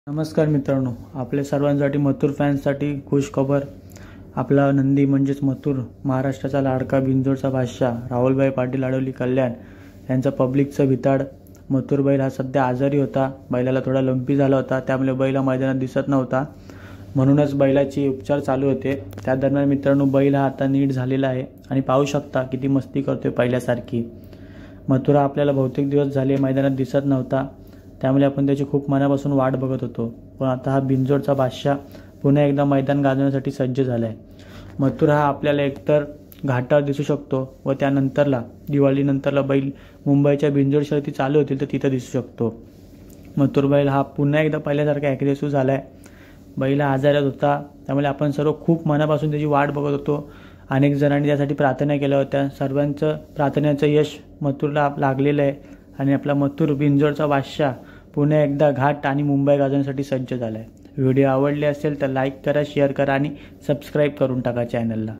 नमस्कार मित्रांनो, आपल्या सर्वांसाठी मथुर फॅन्ससाठी खुश खबर। आपला नंदी म्हणजेच मथुर महाराष्ट्राचा लाडका बिंजोडचा बादशाह राहुलभाई पाटील आडवली कल्याण यांचा पब्लिकचा भिताड मथुर बैल हा सध्या आजारी होता। बैलाला थोडा लंपी झाला होता, त्यामुळे बैल मैदानात दिसत नव्हता, म्हणूनच बैलाची उपचार चालू होते। त्या दरम्यान मित्रांनो, बैल हा आता नीट झालेला आहे आणि पाहू शकता किती मस्ती करतोय पहिल्यासारखी। मथुर हा आपल्याला बहुतेक दिवस झाले मैदानात दिसत नव्हता, त्यामुळे आपण त्याची खूप मनापासून वाट बघत होतो, पण आता हा बिंजोडचा बादशाह पुन्हा एकदा मैदान गाजवण्यासाठी सज्ज झालाय। मथुर हा आपल्याला एकतर घाटावर दिसू शकतो व त्यानंतरला दिवाळीनंतरला बैल मुंबईच्या बिंजोड शर्यती चालू होतील तर तिथे दिसू शकतो। मथुर बैल हा पुन्हा एकदा पहिल्यासारखा ॲग्रेसिव्ह झालाय। बैल आजारात होता, त्यामुळे आपण सर्व खूप मनापासून त्याची वाट बघत होतो। अनेक जणांनी त्यासाठी प्रार्थना केल्या होत्या, सर्वांचं प्रार्थनेचं यश मथुरला लागलेलं आहे आणि आपला मथुर बिंजोडचा बादशाह पुन्हा एकदा घाट आणि मुंबई गाजवण्यासाठी सज्ज झाला आहे। व्हिडिओ आवडले असेल तर लाईक करा, शेअर करा आणि सबस्क्राईब करून टाका चॅनलला।